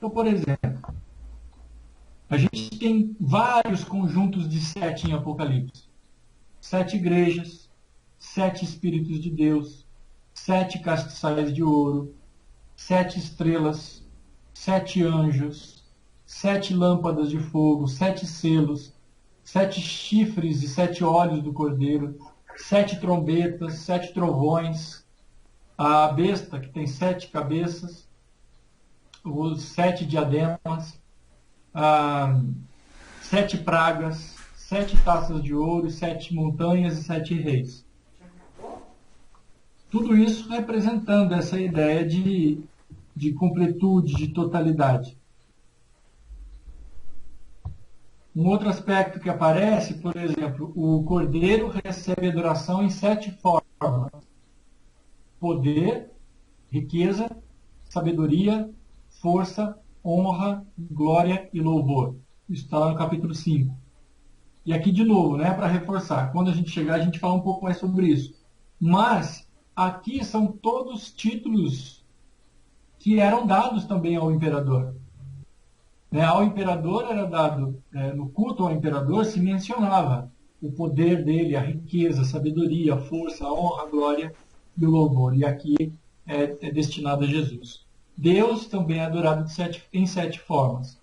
Então, por exemplo, a gente tem vários conjuntos de 7 em Apocalipse. 7 igrejas, 7 Espíritos de Deus, 7 castiçais de ouro, 7 estrelas, 7 anjos, 7 lâmpadas de fogo, 7 selos, 7 chifres e 7 olhos do cordeiro, 7 trombetas, 7 trovões, a besta que tem 7 cabeças, os 7 diademas, 7 pragas, 7 taças de ouro, 7 montanhas e 7 reis. Tudo isso representando essa ideia de completude, de totalidade. Um outro aspecto que aparece, por exemplo, o cordeiro recebe adoração em 7 formas: poder, riqueza, sabedoria, força, honra, glória e louvor. Isso está lá no capítulo 5. E aqui de novo, né, para reforçar, quando a gente chegar a gente fala um pouco mais sobre isso. Mas aqui são todos títulos que eram dados também ao imperador. Ao imperador era dado, no culto ao imperador se mencionava o poder dele, a riqueza, a sabedoria, a força, a honra, a glória e o louvor. E aqui é destinado a Jesus. Deus também é adorado em 7 formas: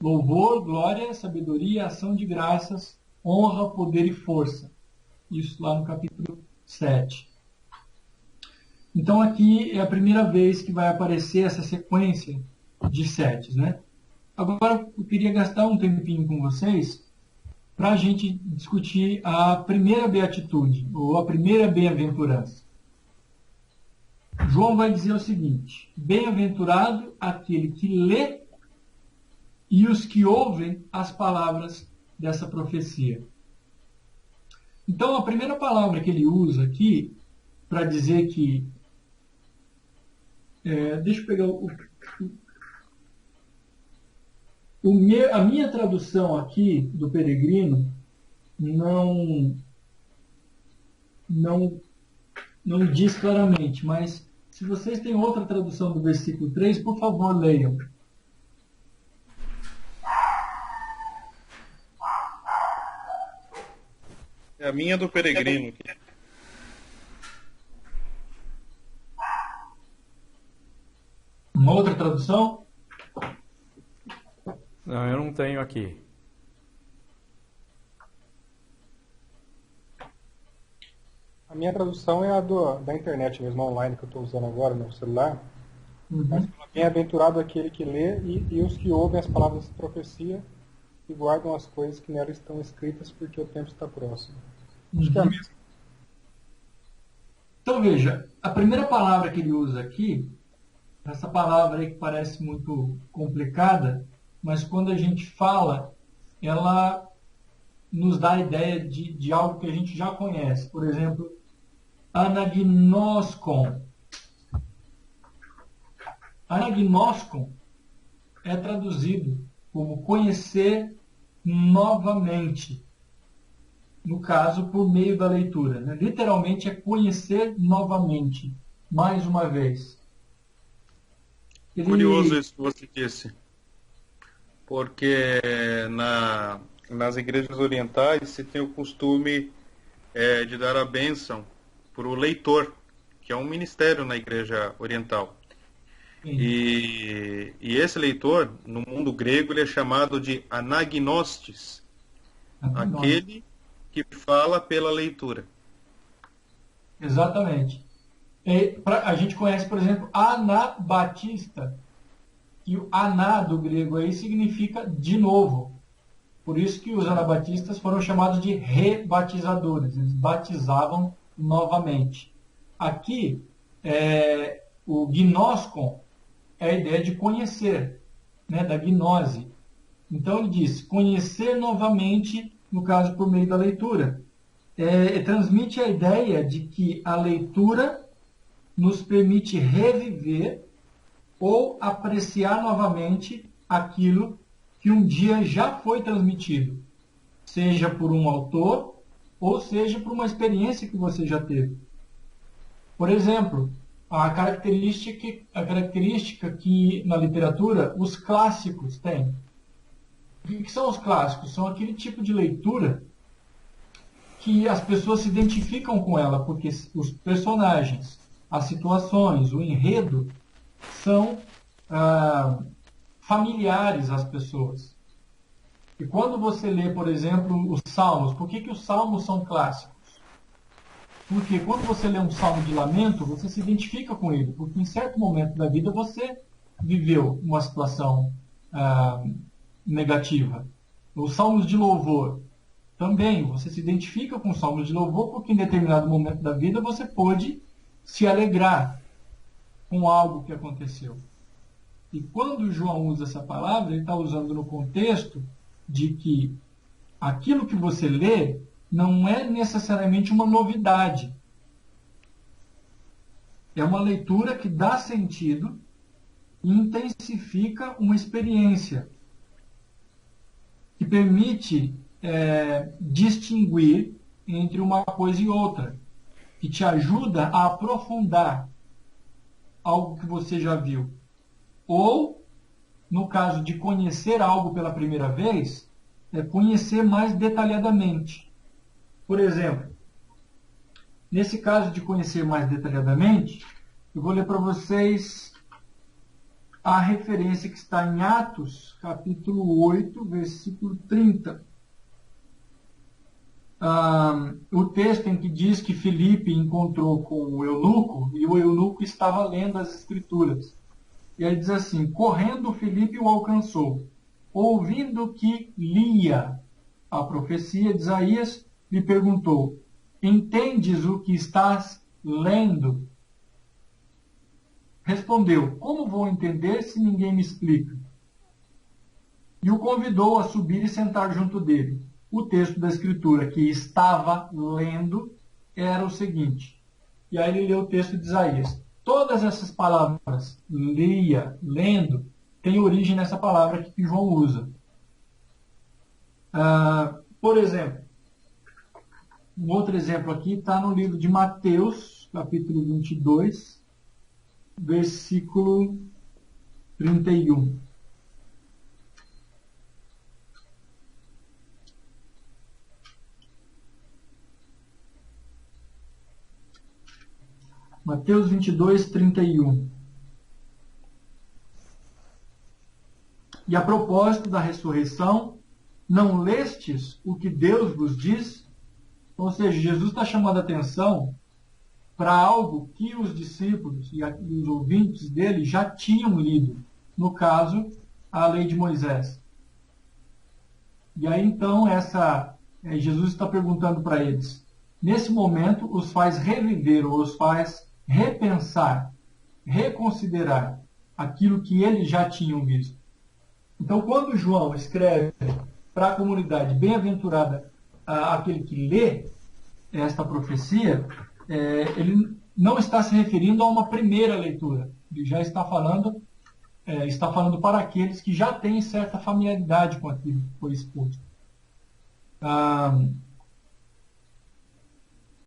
louvor, glória, sabedoria, ação de graças, honra, poder e força. Isso lá no capítulo 7. Então aqui é a primeira vez que vai aparecer essa sequência de 7, né? Agora eu queria gastar um tempinho com vocês para a gente discutir a primeira beatitude, ou a primeira bem-aventurança. João vai dizer o seguinte: bem-aventurado aquele que lê e os que ouvem as palavras dessa profecia. Então a primeira palavra que ele usa aqui para dizer que... deixa eu pegar a minha tradução aqui do Peregrino não diz claramente, mas se vocês têm outra tradução do versículo 3, por favor, leiam. É a minha do Peregrino. Uma outra tradução? Não, eu não tenho aqui. A minha tradução é a da internet mesmo, online, que eu estou usando agora no celular. Mas bem-aventurado aquele que lê e os que ouvem as palavras da profecia e guardam as coisas que nela estão escritas, porque o tempo está próximo. Acho que é a mesma. Então veja, a primeira palavra que ele usa aqui, essa palavra aí que parece muito complicada, mas quando a gente fala, ela nos dá a ideia de algo que a gente já conhece. Por exemplo, anagnoskon. Anagnoskon é traduzido como conhecer novamente. No caso, por meio da leitura. Né? Literalmente é conhecer novamente, mais uma vez. Curioso isso que você disse. Porque nas igrejas orientais se tem o costume de dar a bênção para o leitor, que é um ministério na igreja oriental. E esse leitor, no mundo grego, ele é chamado de anagnostes, aquele que fala pela leitura. Exatamente. A gente conhece, por exemplo, anabatista. E o aná do grego aí significa de novo. Por isso que os anabatistas foram chamados de rebatizadores. Eles batizavam novamente. Aqui, o gnoskon é a ideia de conhecer, né, da gnose. Então ele diz, conhecer novamente, no caso por meio da leitura. Transmite a ideia de que a leitura nos permite reviver ou apreciar novamente aquilo que um dia já foi transmitido, seja por um autor ou seja por uma experiência que você já teve. Por exemplo, a característica que na literatura os clássicos têm. O que são os clássicos? São aquele tipo de leitura que as pessoas se identificam com ela, porque os personagens, as situações, o enredo são familiares às pessoas. E quando você lê, por exemplo, os Salmos, por que os Salmos são clássicos? Porque quando você lê um salmo de lamento, você se identifica com ele, porque em certo momento da vida você viveu uma situação negativa. Os salmos de louvor também, você se identifica com os salmos de louvor, porque em determinado momento da vida você pôde se alegrar com algo que aconteceu. E quando João usa essa palavra, ele está usando no contexto de que aquilo que você lê não é necessariamente uma novidade. É uma leitura que dá sentido e intensifica uma experiência que permite distinguir entre uma coisa e outra, que te ajuda a aprofundar algo que você já viu. Ou, no caso de conhecer algo pela primeira vez, conhecer mais detalhadamente. Por exemplo, nesse caso de conhecer mais detalhadamente, eu vou ler para vocês a referência que está em Atos, capítulo 8, versículo 30. O texto em que diz que Filipe encontrou com o eunuco, e o eunuco estava lendo as Escrituras. E aí diz assim: correndo Filipe o alcançou, ouvindo que lia a profecia de Isaías, lhe perguntou: entendes o que estás lendo? Respondeu: como vou entender se ninguém me explica? E o convidou a subir e sentar junto dele. O texto da Escritura que estava lendo era o seguinte, e aí ele leu o texto de Isaías. Todas essas palavras, lia, lendo, tem origem nessa palavra que João usa. Por exemplo, um outro exemplo aqui está no livro de Mateus, capítulo 22, versículo 31. Mateus 22, 31. E a propósito da ressurreição, não lestes o que Deus vos diz? Ou seja, Jesus está chamando a atenção para algo que os discípulos e os ouvintes dele já tinham lido. No caso, a lei de Moisés. E aí então Jesus está perguntando para eles. Nesse momento, os faz reviver ou os faz repensar, reconsiderar aquilo que eles já tinham visto. Então, quando João escreve para a comunidade bem-aventurada aquele que lê esta profecia, ele não está se referindo a uma primeira leitura. Ele já está falando para aqueles que já têm certa familiaridade com aquilo que foi exposto.